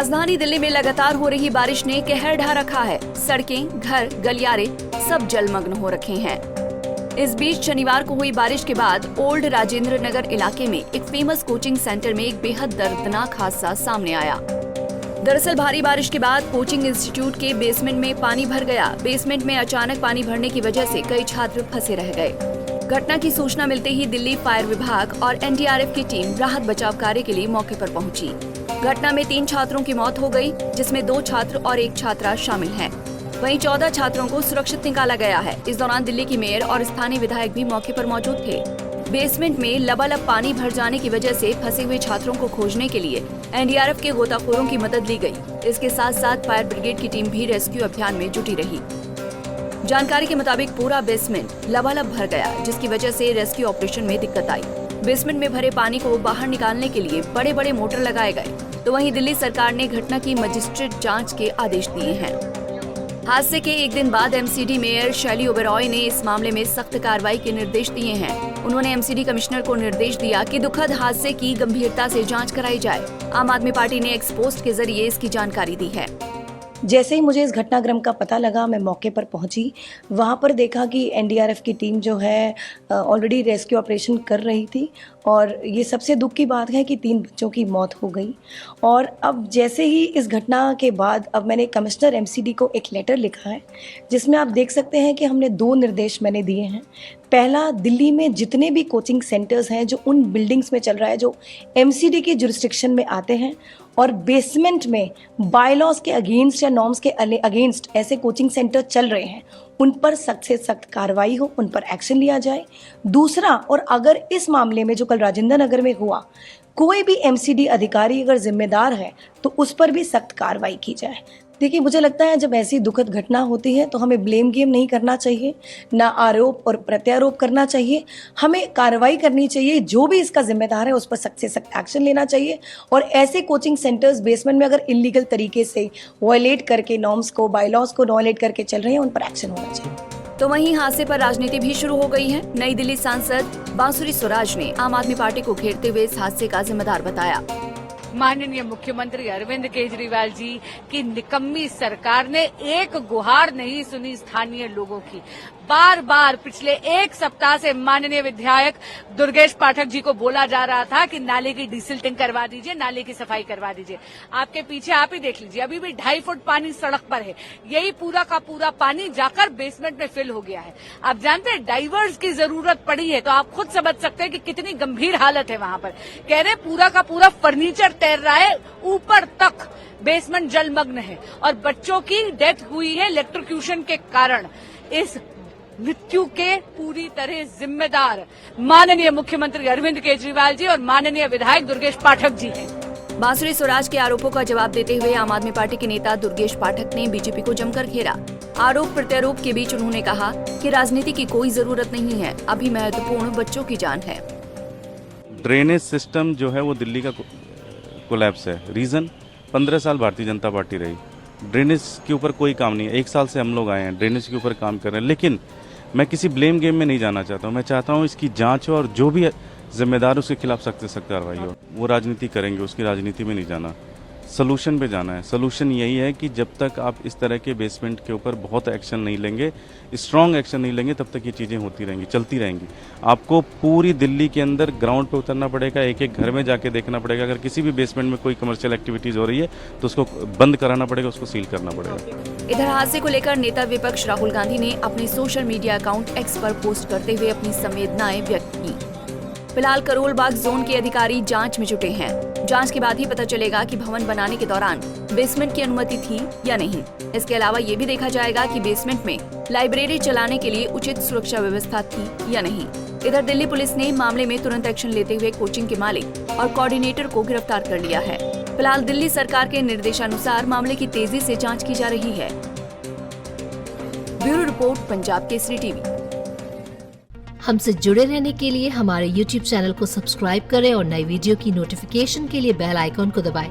राजधानी दिल्ली में लगातार हो रही बारिश ने कहर ढा रखा है। सड़कें, घर, गलियारे सब जलमग्न हो रखे हैं। इस बीच शनिवार को हुई बारिश के बाद ओल्ड राजेंद्र नगर इलाके में एक फेमस कोचिंग सेंटर में एक बेहद दर्दनाक हादसा सामने आया। दरअसल भारी बारिश के बाद कोचिंग इंस्टीट्यूट के बेसमेंट में पानी भर गया। बेसमेंट में अचानक पानी भरने की वजह से कई छात्र फंसे रह गए। घटना की सूचना मिलते ही दिल्ली फायर विभाग और एनडीआरएफ की टीम राहत बचाव कार्य के लिए मौके पर पहुंची। घटना में 3 छात्रों की मौत हो गई, जिसमें 2 छात्र और 1 छात्रा शामिल हैं। वहीं 14 छात्रों को सुरक्षित निकाला गया है। इस दौरान दिल्ली की मेयर और स्थानीय विधायक भी मौके पर मौजूद थे। बेसमेंट में लबालब पानी भर जाने की वजह से फंसे हुए छात्रों को खोजने के लिए एनडीआरएफ के गोताखोरों की मदद ली गई। इसके साथ साथ फायर ब्रिगेड की टीम भी रेस्क्यू अभियान में जुटी रही। जानकारी के मुताबिक पूरा बेसमेंट लबालब भर गया, जिसकी वजह से रेस्क्यू ऑपरेशन में दिक्कत आई। बेसमेंट में भरे पानी को बाहर निकालने के लिए बड़े बड़े मोटर लगाए गए। तो वहीं दिल्ली सरकार ने घटना की मजिस्ट्रेट जांच के आदेश दिए हैं। हादसे के एक दिन बाद एमसीडी मेयर शैली ओबेरॉय ने इस मामले में सख्त कार्रवाई के निर्देश दिए हैं। उन्होंने एमसीडी कमिश्नर को निर्देश दिया कि दुखद हादसे की गंभीरता से जांच कराई जाए। आम आदमी पार्टी ने एक्स पोस्ट के जरिए इसकी जानकारी दी है। जैसे ही मुझे इस घटनाक्रम का पता लगा, मैं मौके पर पहुंची। वहां पर देखा कि एनडीआरएफ की टीम जो है ऑलरेडी रेस्क्यू ऑपरेशन कर रही थी और ये सबसे दुख की बात है कि 3 बच्चों की मौत हो गई। और अब जैसे ही इस घटना के बाद अब मैंने कमिश्नर एमसीडी को एक लेटर लिखा है, जिसमें आप देख सकते हैं कि हमने 2 निर्देश मैंने दिए हैं। पहला, दिल्ली में जितने भी कोचिंग सेंटर्स हैं जो उन बिल्डिंग्स में चल रहा है जो एमसीडी के जुरिस्डिक्शन में आते हैं और बेसमेंट में बायलॉज के अगेंस्ट या नॉर्म्स के अगेंस्ट ऐसे कोचिंग सेंटर चल रहे हैं, उन पर सख्त से सख्त कार्रवाई हो, उन पर एक्शन लिया जाए। दूसरा, और अगर इस मामले में जो कल राजेंद्र नगर में हुआ कोई भी एमसीडी अधिकारी अगर जिम्मेदार है तो उस पर भी सख्त कार्रवाई की जाए। देखिए, मुझे लगता है जब ऐसी दुखद घटना होती है तो हमें ब्लेम गेम नहीं करना चाहिए, ना आरोप और प्रत्यारोप करना चाहिए। हमें कार्रवाई करनी चाहिए, जो भी इसका जिम्मेदार है उस पर सख्त से सख्त एक्शन लेना चाहिए। और ऐसे कोचिंग सेंटर्स बेसमेंट में अगर इलीगल तरीके से वायलेट करके नॉर्म्स को, बायलॉज को वायलेट करके चल रहे हैं, उन पर एक्शन होना चाहिए। तो वहीं हादसे पर राजनीति भी शुरू हो गई है। नई दिल्ली सांसद बांसुरी स्वराज ने आम आदमी पार्टी को घेरते हुए इस हादसे का जिम्मेदार बताया। माननीय मुख्यमंत्री अरविंद केजरीवाल जी की निकम्मी सरकार ने एक गुहार नहीं सुनी स्थानीय लोगों की। बार बार पिछले 1 सप्ताह से माननीय विधायक दुर्गेश पाठक जी को बोला जा रहा था कि नाले की डिसिल्टिंग करवा दीजिए, नाले की सफाई करवा दीजिए। आपके पीछे आप ही देख लीजिए, अभी भी 2.5 फुट पानी सड़क पर है। यही पूरा का पूरा पानी जाकर बेसमेंट में फिल हो गया है। आप जानते हैं डाइवर्स की जरूरत पड़ी है, तो आप खुद समझ सकते हैं कि कितनी गंभीर हालत है वहां पर। कह रहे पूरा का पूरा फर्नीचर तैर रहा है, ऊपर तक बेसमेंट जलमग्न है और बच्चों की डेथ हुई है इलेक्ट्रोक्यूशन के कारण। इस मृत्यु के पूरी तरह जिम्मेदार माननीय मुख्यमंत्री अरविंद केजरीवाल जी और माननीय विधायक दुर्गेश पाठक जी हैं। बांसुरी स्वराज के आरोपों का जवाब देते हुए आम आदमी पार्टी के नेता दुर्गेश पाठक ने बीजेपी को जमकर घेरा। आरोप प्रत्यारोप के बीच उन्होंने कहा कि राजनीति की कोई जरूरत नहीं है, अभी महत्वपूर्ण बच्चों की जान है। ड्रेनेज सिस्टम जो है वो दिल्ली का कोलैप्स है। रीजन 15 साल भारतीय जनता पार्टी रही, ड्रेनेज के ऊपर कोई काम नहीं है। 1 साल से हम लोग आए हैं, ड्रेनेज के ऊपर काम कर रहे हैं। लेकिन मैं किसी ब्लेम गेम में नहीं जाना चाहता हूँ। मैं चाहता हूँ इसकी जांच हो और जो भी जिम्मेदार उसके खिलाफ सख्त से सख्त कार्रवाई हो। वो राजनीति करेंगे, उसकी राजनीति में नहीं जाना, सलूशन पे जाना है। सलूशन यही है कि जब तक आप इस तरह के बेसमेंट के ऊपर बहुत एक्शन नहीं लेंगे, स्ट्रॉन्ग एक्शन नहीं लेंगे, तब तक ये चीज़ें होती रहेंगी, चलती रहेंगी। आपको पूरी दिल्ली के अंदर ग्राउंड पे उतरना पड़ेगा, एक एक घर में जाके देखना पड़ेगा। अगर किसी भी बेसमेंट में कोई कमर्शियल एक्टिविटीज़ हो रही है तो उसको बंद कराना पड़ेगा, उसको सील करना पड़ेगा। इधर हादसे को लेकर नेता विपक्ष राहुल गांधी ने अपने सोशल मीडिया अकाउंट एक्स पर पोस्ट करते हुए अपनी संवेदनाएं व्यक्त की। फिलहाल करोल बाग जोन के अधिकारी जांच में जुटे हैं। जांच के बाद ही पता चलेगा कि भवन बनाने के दौरान बेसमेंट की अनुमति थी या नहीं। इसके अलावा ये भी देखा जाएगा कि बेसमेंट में लाइब्रेरी चलाने के लिए उचित सुरक्षा व्यवस्था थी या नहीं। इधर दिल्ली पुलिस ने मामले में तुरंत एक्शन लेते हुए कोचिंग के मालिक और कोऑर्डिनेटर को गिरफ्तार कर लिया है। फिलहाल दिल्ली सरकार के निर्देशानुसार मामले की तेजी से जाँच की जा रही है। Bureau report, Punjab Kesari TV. हमसे जुड़े रहने के लिए हमारे YouTube चैनल को सब्सक्राइब करें और नई वीडियो की नोटिफिकेशन के लिए बेल आइकॉन को दबाएं।